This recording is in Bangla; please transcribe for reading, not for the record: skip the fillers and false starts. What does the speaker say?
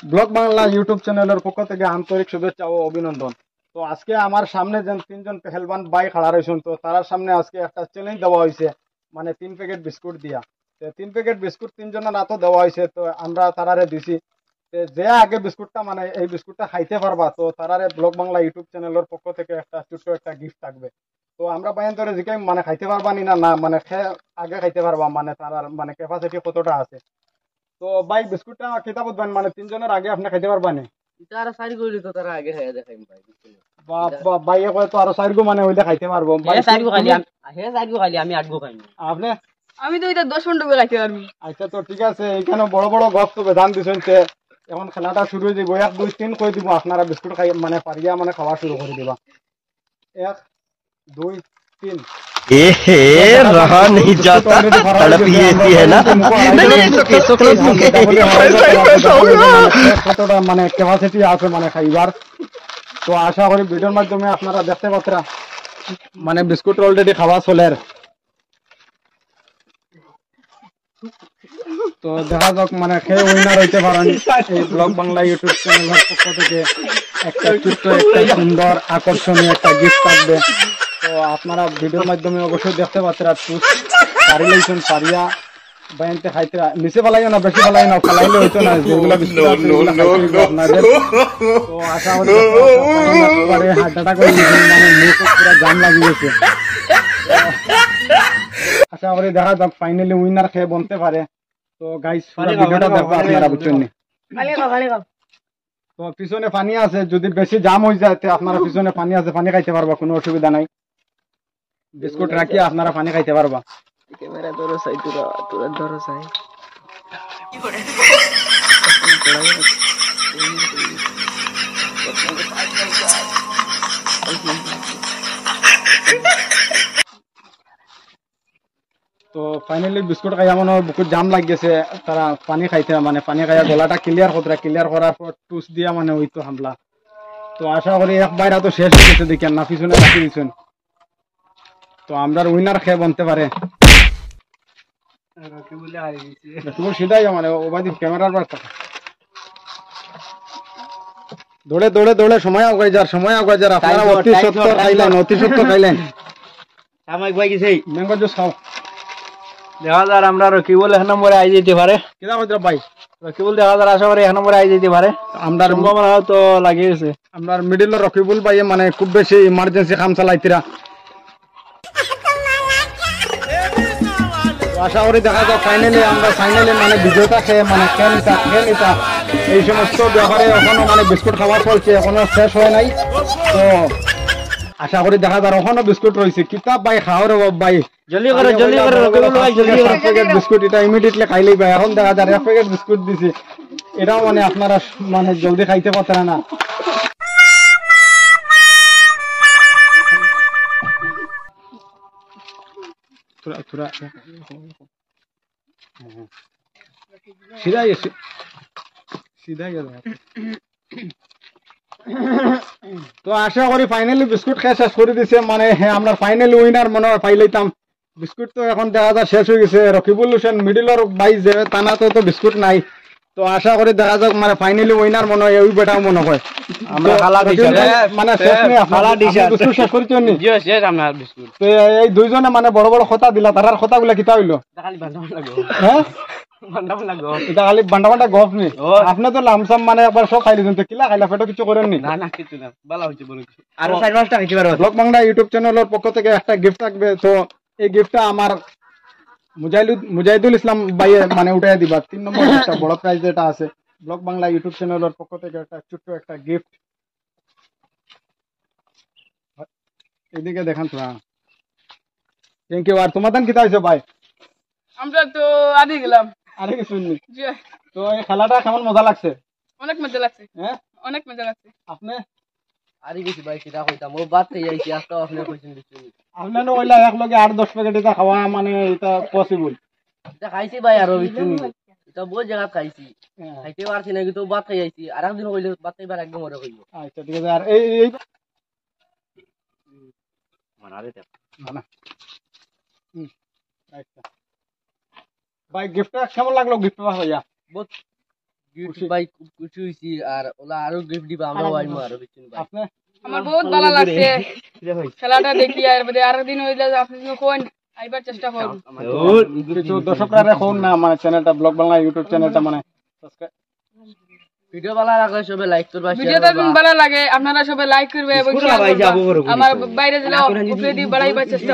ব্লগ বাংলা ইউটিউব চ্যানেলের পক্ষ থেকে আন্তরিক শুভেচ্ছা ও অভিনন্দন। তো আজকে আমার সামনে যে তিনজন পেহেলবান ভাই খাড়া রয়েছেন, তো তার সামনে আজকে একটা চ্যালেঞ্জ দেওয়া হয়েছে, মানে 3 প্যাকেট বিস্কুট দিয়া। তো 3 প্যাকেট বিস্কুট তিনজনের হাতও দেওয়া হয়েছে, তো আমরা তারারে দিছি। তো যে আগে বিস্কুটটা মানে এই বিস্কুটটা খাইতে পারবা, তো তারারে ব্লগ বাংলা ইউটিউব চ্যানেলের পক্ষ থেকে একটা ছোট্ট একটা গিফট থাকবে। তো আমরা বাইন ধরে জিজ্ঞাসা মানে খাইতে পারবা নি না মানে আগে খাইতে পারবা, মানে তারার মানে ক্যাপাসিটি কতটা আছে। তো ভাই বিস্কুটটা কিতাব উদ্যান মানে তিনজনের আগে আপনি খাইতে পারবানি। তারা সারি কইলি তো তারা আগে খাইয়া দেখাইম ভাই বুঝছেন। ভাইয়ে কয় তো আরো 4 গো মানে হইলে খাইতে পারবো ভাই। হে সারি খালি আমি 8 গো খাইনি। আপনি আমি তো এটা 10 মিনিট খাইতে পারবি। আচ্ছা, তো ঠিক আছে, এখানে বড় বড় গপ তো বেধান দিছেন। এখন খেলাটা শুরু হয়ে যাব। 1 2 3 কই দিব, আপনারা বিস্কুট খাই মানে পারিয়া মানে খাওয়া শুরু করে দিবা। 1 2 3। ए रहा नहीं जाता तड़प ही ऐसी है ना কতটা মানে ক্যাপাসিটি আছে মানে খাইবার। তো আশা করি ভিডিওর মাধ্যমে আপনারা দেখতে পাচ্ছেন মানে বিস্কুট অলরেডি খাওয়া চলের। তো দেখা যাক মানে খেয়ে উইনার হইতে পারেন। এই ব্লগ বাংলা ইউটিউব চ্যানেলের পক্ষ থেকে একটা ছোট্ট একটা সুন্দর আকর্ষণীয় একটা গিফট থাকবে। তো আপনারা ভিডিওর মাধ্যমে অবশ্যই দেখতে পাচ্ছেন। আর পারি লাইছেন পারিয়া বাইনতে খাইতে নিচে ফেলাইও না, বেশি ফেলাই না, ফেলাইলে হইতো না। যেগুলো বিস্কুট আছে সেগুলো খাইতে হইবে আপনাদের। তো আশা করি হাড্ডাটা করে দিয়েছেন, মানে মুখ পুরো জাম লাগি গেছে। আশা করি দেখা যাক ফাইনালি উইনার খেয়ে বলতে পারে। তো গাইস ভিডিওটা দেখবো আপনারা বুঝছেন। তো পিছনে পানি আছে, যদি বেশি জাম হয়ে যায় তো আপনারা পিছনে পানি আছে, পানি খাইতে পারবা, কোনো অসুবিধা নাই। বিস্কুট রাখি আপনারা পানি খাইতে পারবা। ক্যামেরা ধরো সাই তোরা ধরো সাই। তো ফাইনালি বিস্কুট খাইয়া মনে হয় বুকুত জাম লাগ গেছে, তারা পানি খাইতে মানে পানি খাইয়া গলাটা ক্লিয়ার করার পর টুস দিয়া মানে হইতো হামলা। তো আশা করি একবার তো শেষ হয়ে গেছে, দেখেন না পিছনে রাখি দিচ্ছেন। তো আমরা উইনার খেয়ে বলতে পারে সিধাই মানে ওবাদি ক্যামেরার বার থাকে। দৌড়ে দৌড়ে দৌড়ে সময় আগাই যার আপনারা অতি সত্য খাইলেন সাময়িক ভাই গেছে ম্যাঙ্গো জুস খাও। দেখা যার আমরা রকিবুল 1 নম্বরে আই যেতে পারে। কিনা কইরা ভাই রকিবুল দেখা যার আশা করি 1 নম্বরে আই যেতে পারে। আমরা সম্ভাবনা তো লাগিয়ে গেছে। আমরা মিডিলের রকিবুল ভাই মানে খুব বেশি ইমার্জেন্সি কাম চালাইতিরা। আশা করি দেখা যাক ফাইনালি মানে বিজয়টা খেয়ে মানে খেলটা এই সমস্ত ব্যাপারে এখনো মানে বিস্কুট খাওয়া চলছে, এখনো শেষ হয় নাই। তো আশা করি দেখা যাক এখনো বিস্কুট রয়েছে। কিতাব ভাই খাও রে ভাই, জলদি করে রকিবুল ভাই জলদি করে। 1 প্যাকেট বিস্কুট এটা ইমিডিয়েটলি খাইলেই ভাই। এখন দেখা যায় 1 প্যাকেট বিস্কুট দিছি, এটাও মানে আপনারা মানে জলদি খাইতে পারতেন না। তো আশা করি ফাইনালি বিস্কুট খেয়ে শেষ করে দিছে, মানে আমরা ফাইনালি উইনার মনে হয় পাইলাম। বিস্কুট তো এখন দেখা যায় শেষ হয়ে গেছে। রকিবুল হোসেন মিডিলর বাইশ যে তানাতে তো বিস্কুট নাই। তো আশা করি দেখা যাক মানে ফাইনালি উইনার মনে হয় ওই বেটাও মনে হয়। আমরা খালা দিছি মানে শেষ নেই খালা দিছি বিস্কুট শেষ করেছেন নি? জি শেষ আমরা বিস্কুট। তো এই দুইজনে মানে বড় বড় কথা দিলা, তারার কথাগুলা কিতা হইলো? খালি বান্দাম লাগো হ্যাঁ বান্দাম লাগো এটা খালি বান্ডা গপ নি। আপনি তো লামসাম মানে একবার সব খাই দিয়েছেন, তো কিলা খাইলা পেটো কিছু করেন নি? না না কিছু না ভালো হইছে বলে কিছু আর 4-5টা খাইতে পারো। ব্লগ বাংলা ইউটিউব চ্যানেলের পক্ষ থেকে একটা গিফট থাকবে। তো এই গিফটটা আমার মুজাহিদুল ইসলাম ভাইয়ে মানে উঠাই দিবা। 3 নম্বর একটা বড় প্রাইজ যেটা আছে ব্লগ বাংলা ইউটিউব চ্যানেলের পক্ষ থেকে একটা ছোট্ট একটা গিফট। এদিকে দেখান তো। Thank you. আর তোমাদের কিতা হয়েছে ভাই? আমরা তো আদি গেলাম। আরে কি শুননি। জি তো এই খেলাটা কেমন মজা লাগছে? অনেক মজা লাগছে। হ্যাঁ অনেক মজা লাগছে। আপনি আরে গেছি ভাই সেটা কইতাম ও বাদ থেকে আইছি আজকে আপনি কইছেন কিছু আপনার ওইলা এক লগে 8-10 প্যাকেট এটা খাওয়া মানে এটা পসিবল? এটা খাইছি ভাই আর কিছু এটা বহু জায়গা খাইছি খাইতে পারছি না কিন্তু বাদ খাই আইছি আর একদিন কইলে বাদ খাইবার একদম মরে কইলো। আচ্ছা ঠিক আছে। আর এই মানারে দেখ না আচ্ছা ভাই গিফটটা কেমন লাগলো? গিফট ভাইয়া বহুত গিফট ভাই খুব খুশি হইছি আর ওলা আরো গিফট দিবা আমরা আইমু আরো বিচুন ভাই আপনি আমার বহুত ভালো লাগছে খেলাটা দেখি আর বাদে আরো দিন হইলে আপনি কোন আইবার চেষ্টা করুন কিছু দর্শকরা এখন না মানে চ্যানেলটা ব্লগ বাংলা ইউটিউব চ্যানেলটা মানে সাবস্ক্রাইব ভিডিও ভালো লাগলে সবাই লাইক করবা শেয়ার ভিডিওটা করবা ভালো লাগে আপনারা সবাই লাইক করবে এবং শেয়ার করবে আমার বাইরে জেলা উপরে দিয়ে বাড়াইবার চেষ্টা